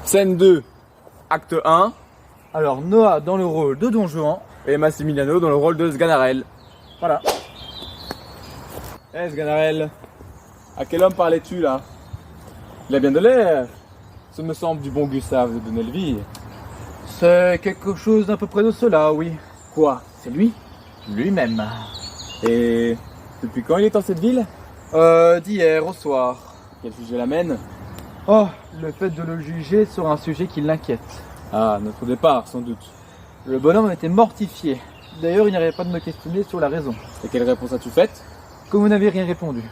Scène 2, acte 1, Alors Noah dans le rôle de Don Juan. et Massimiliano dans le rôle de Sganarelle. Voilà. Eh Sganarelle, à quel homme parlais-tu là? Il a bien de l'air. Ce me semble du bon Gustave de Nelville. C'est quelque chose d'à peu près de cela, oui. Quoi? C'est lui? Lui-même. Et depuis quand il est dans cette ville? D'hier au soir. Quel sujet l'amène? Oh, le fait de le juger sur un sujet qui l'inquiète. Ah, notre départ, sans doute. Le bonhomme était mortifié. D'ailleurs, il n'arrivait pas de me questionner sur la raison. Et quelle réponse as-tu faite? Que vous n'avez rien répondu.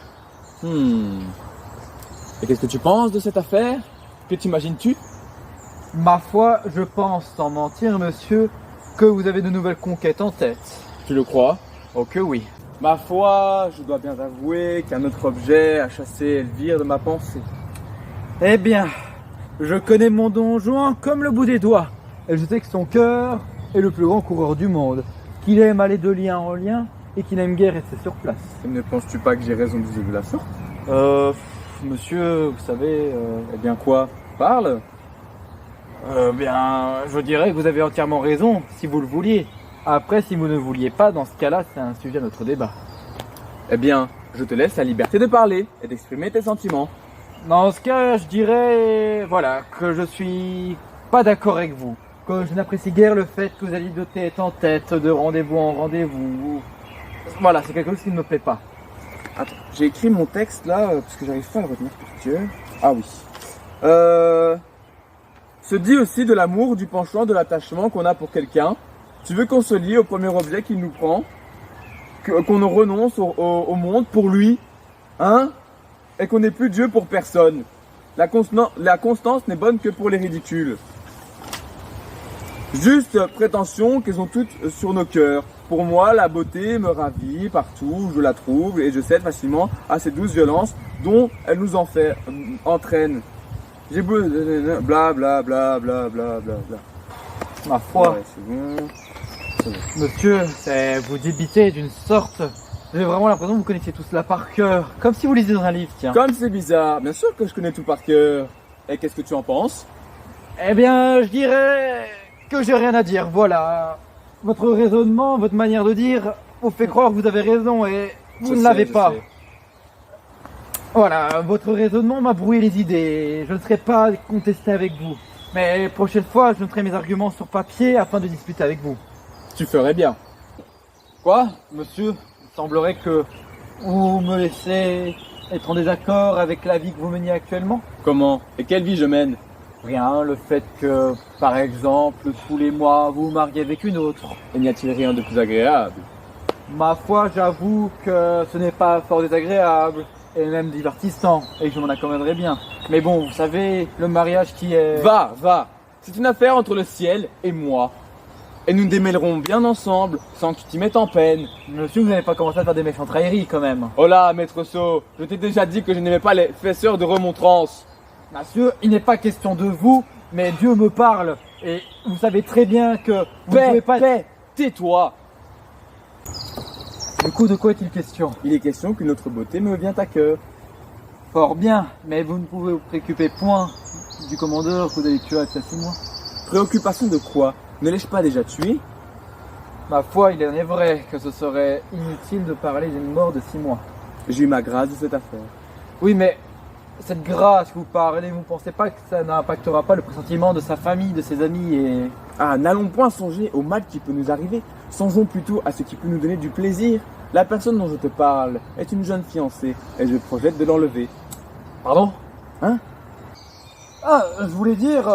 Et qu'est-ce que tu penses de cette affaire? Que t'imagines-tu? Ma foi, je pense, sans mentir, monsieur, que vous avez de nouvelles conquêtes en tête. Tu le crois? Oh que oui. Ma foi, je dois bien avouer qu'un autre objet a chassé Elvire de ma pensée. Eh bien, je connais mon Don Juan comme le bout des doigts. Et je sais que son cœur est le plus grand coureur du monde. Qu'il aime aller de lien en lien et qu'il n'aime guère rester sur place. Et ne penses-tu pas que j'ai raison de juger de la sorte? Monsieur, vous savez... Eh bien quoi? Parle! bien, je dirais que vous avez entièrement raison, si vous le vouliez. Après, si vous ne vouliez pas, dans ce cas-là, c'est un sujet à notre débat. Eh bien, je te laisse la liberté de parler et d'exprimer tes sentiments. Dans ce cas, je dirais, voilà, que je suis pas d'accord avec vous. Que je n'apprécie guère le fait que vous alliez de tête en tête, de rendez-vous en rendez-vous. Voilà, c'est quelque chose qui ne me plaît pas. Attends, j'ai écrit mon texte là, parce que j'arrive pas à le retenir par cœur. Ah oui. Se dit aussi de l'amour, du penchant, de l'attachement qu'on a pour quelqu'un. Tu veux qu'on se lie au premier objet qu'il nous prend, qu'on renonce au monde pour lui, hein? Et qu'on n'est plus Dieu pour personne. La constance n'est bonne que pour les ridicules. Juste prétention qu'elles ont toutes sur nos cœurs. Pour moi, la beauté me ravit partout où je la trouve et je cède facilement à ces douces violences dont elle nous entraîne. J'ai beau bla bla bla bla bla bla bla. Ma foi, Ouais, c'est bon. monsieur, vous débitez d'une sorte. J'ai vraiment l'impression que vous connaissiez tout cela par cœur. Comme si vous lisiez dans un livre, tiens. Comme c'est bizarre, bien sûr que je connais tout par cœur. Et qu'est-ce que tu en penses? Eh bien, je dirais que j'ai rien à dire, voilà. Votre raisonnement, votre manière de dire, vous fait croire que vous avez raison et vous Je ne sais, l'avez je pas. sais. Voilà, votre raisonnement m'a brouillé les idées. Je ne serai pas contesté avec vous. Mais prochaine fois, je mettrai mes arguments sur papier afin de discuter avec vous. Tu ferais bien. Quoi, monsieur? Il semblerait que vous me laissez être en désaccord avec la vie que vous meniez actuellement. Comment? Et quelle vie je mène? Rien, le fait que, par exemple, tous les mois, vous vous mariez avec une autre. Et n'y a-t-il rien de plus agréable? Ma foi, j'avoue que ce n'est pas fort désagréable, et même divertissant, et que je m'en accorderais bien. Mais bon, vous savez, le mariage qui est... Va! C'est une affaire entre le ciel et moi. Et nous nous démêlerons bien ensemble, sans que tu t'y mettes en peine. Monsieur, vous n'avez pas commencé à faire des méchantes railleries, quand même. Oh là, maître Sceau, je t'ai déjà dit que je n'aimais pas les fesseurs de remontrance. Monsieur, il n'est pas question de vous, mais Dieu me parle, et vous savez très bien que vous ne pouvez pas... Paix, tais-toi. Du coup, de quoi est-il question? Il est question qu'une autre beauté me vient à cœur. Fort bien, mais vous ne pouvez vous préoccuper point du commandeur que vous avez tué à 6 mois. Préoccupation de quoi? Ne l'ai-je pas déjà tué? Ma foi, il en est vrai que ce serait inutile de parler d'une mort de 6 mois. J'ai eu ma grâce de cette affaire. Oui, mais cette grâce que vous parlez, vous ne pensez pas que ça n'impactera pas le pressentiment de sa famille, de ses amis et... Ah, n'allons point songer au mal qui peut nous arriver. Songeons plutôt à ce qui peut nous donner du plaisir. La personne dont je te parle est une jeune fiancée et je projette de l'enlever. Pardon? Hein? Ah, je voulais dire,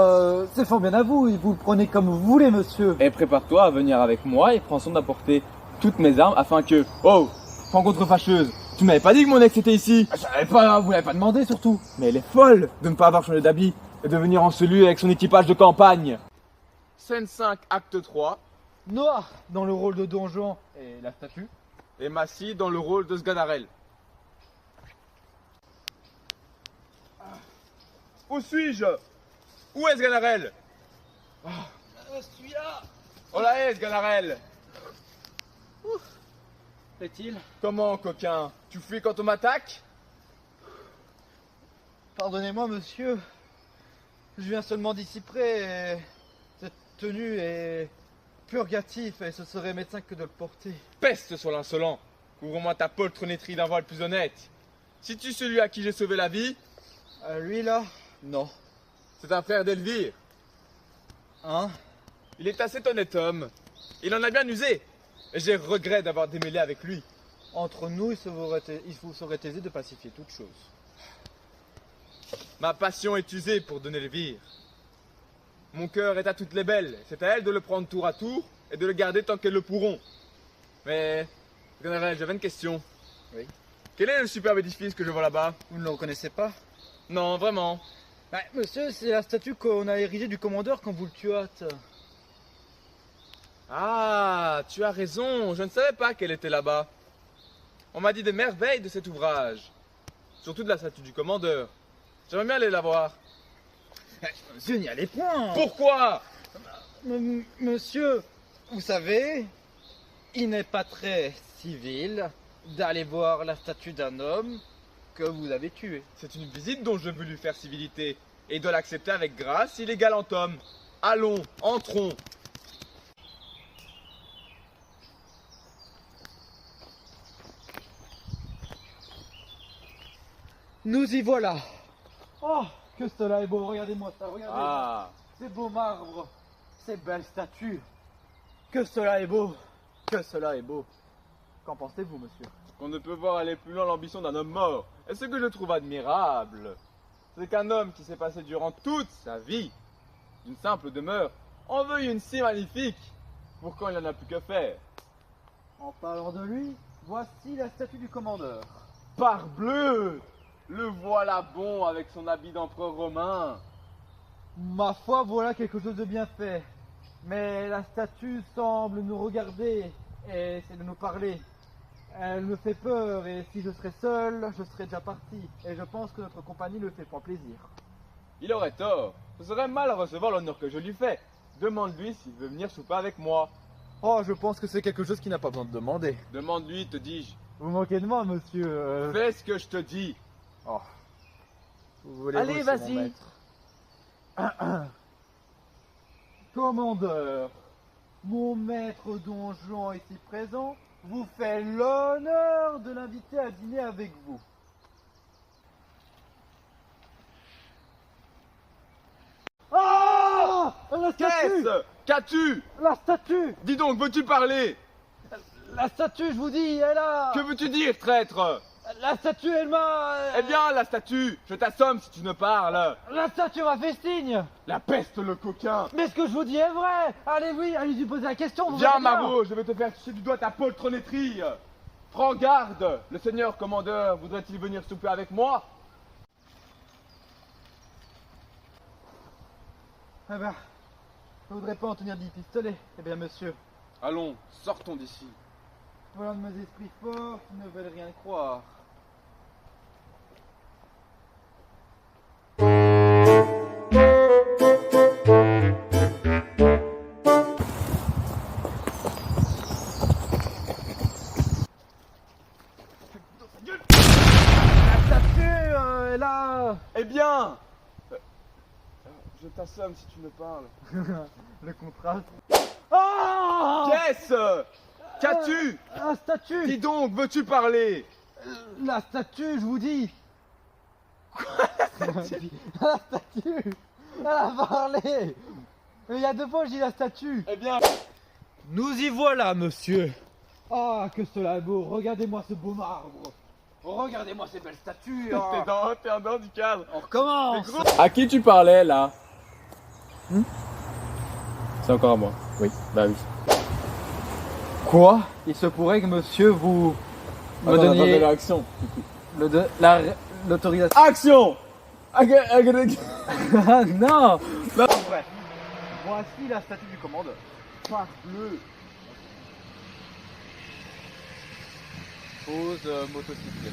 c'est fort bien à vous, et vous le prenez comme vous voulez, monsieur. Et prépare-toi à venir avec moi et prends soin d'apporter toutes mes armes afin que... Oh, rencontre fâcheuse. Tu m'avais pas dit que mon ex était ici? Je savais pas, vous l'avez pas demandé surtout. Mais elle est folle de ne pas avoir changé d'habit et de venir en celui avec son équipage de campagne. Scène 5, acte 3. Noah, dans le rôle de Don Juan et la statue. Et Massy dans le rôle de Sganarelle. Où suis-je? Où est Sganarelle? Je suis là. Oh là est Sganarelle. Fait-il? Comment, coquin? Tu fuis quand on m'attaque? Pardonnez-moi, monsieur. Je viens seulement d'ici près et cette tenue est purgatif et ce serait médecin que de le porter. Peste sur l'insolent. Couvre-moi ta poltronnerie d'un voile plus honnête. Si tu es celui à qui j'ai sauvé la vie, Lui là? Non. c'est un frère d'Elvire. Hein? Il est assez honnête homme. Il en a bien usé. Et j'ai regret d'avoir démêlé avec lui. Entre nous, il vous serait aisé de pacifier toute chose. Ma passion est usée pour donner Elvire. Mon cœur est à toutes les belles. C'est à elles de le prendre tour à tour et de le garder tant qu'elles le pourront. Mais, colonel, j'avais une question. Oui. Quel est le superbe édifice que je vois là-bas? Vous ne le reconnaissez pas? Non, vraiment. Monsieur, c'est la statue qu'on a érigée du commandeur quand vous le tuâtes. Ah, tu as raison. Je ne savais pas qu'elle était là-bas. On m'a dit des merveilles de cet ouvrage. Surtout de la statue du commandeur. J'aimerais bien aller la voir. Monsieur, n'y allez point. Pourquoi? Monsieur, vous savez, il n'est pas très civil d'aller voir la statue d'un homme que vous avez tué. C'est une visite dont je veux lui faire civilité. Et il doit l'accepter avec grâce, il est galant homme. Allons, entrons. Nous y voilà. Oh, que cela est beau, regardez-moi ça, regardez. Ah, Ces beaux marbres, ces belles statues. Que cela est beau, que cela est beau. Qu'en pensez-vous, monsieur? qu'on ne peut voir aller plus loin l'ambition d'un homme mort. Et ce que je trouve admirable, c'est qu'un homme qui s'est passé durant toute sa vie d'une simple demeure en veuille une si magnifique pour quand il n'en a plus que faire. En parlant de lui, voici la statue du commandeur. Parbleu! Le voilà bon avec son habit d'empereur romain. Ma foi, voilà quelque chose de bien fait. Mais la statue semble nous regarder et essaie de nous parler. Elle me fait peur et si je serais seul, je serais déjà parti. Et je pense que notre compagnie ne fait pas plaisir. Il aurait tort. Ce serait mal à recevoir l'honneur que je lui fais. Demande-lui s'il veut venir souper avec moi. Oh, je pense que c'est quelque chose qui n'a pas besoin de demander. Demande-lui, te dis-je. Vous moquez de moi, monsieur. Fais ce que je te dis. Oh. Vous voulez Allez, vous, vas-y. mon maître. Commandeur, mon maître donjon ici présent vous fait l'honneur de l'inviter à dîner avec vous. Ah! La statue! Qu'est-ce? Qu'as-tu? La statue! Dis donc, veux-tu parler? La statue, je vous dis, elle a... Que veux-tu dire, traître? La statue, elle m'a... Eh bien, la statue, je t'assomme si tu ne parles. La statue m'a fait signe! La peste, le coquin. Mais ce que je vous dis est vrai! Allez, oui, allez lui poser la question! vous Viens, verrez bien. Marot, je vais te faire toucher du doigt ta poltronnerie. Prends garde. Le seigneur commandeur voudrait-il venir souper avec moi? Eh ben, je voudrais pas en tenir 10 pistolets. Eh bien, monsieur, Allons, sortons d'ici. voilà de mes esprits forts qui ne veulent rien croire. La statue est là. Eh bien, je t'assomme si tu me parles. Le contraste. Oh! Qu'est-ce? Qu'as-tu? La statue! Dis donc, veux-tu parler? La statue, je vous dis! La statue! Elle a parlé! Il y a 2 fois, je dis la statue! Eh bien, Nous y voilà, monsieur! Ah, que cela est beau! Regardez-moi ce beau marbre! Regardez-moi ces belles statues! t'es en dehors du cadre. On recommence! À qui tu parlais là? C'est encore à moi. Oui. Bah oui. Quoi? Il se pourrait que monsieur vous me Attends, donniez l'action. l'autorisation. Action! Ah non! Bref, voici la statue du commandeur. Parbleu. Pose motocyclette.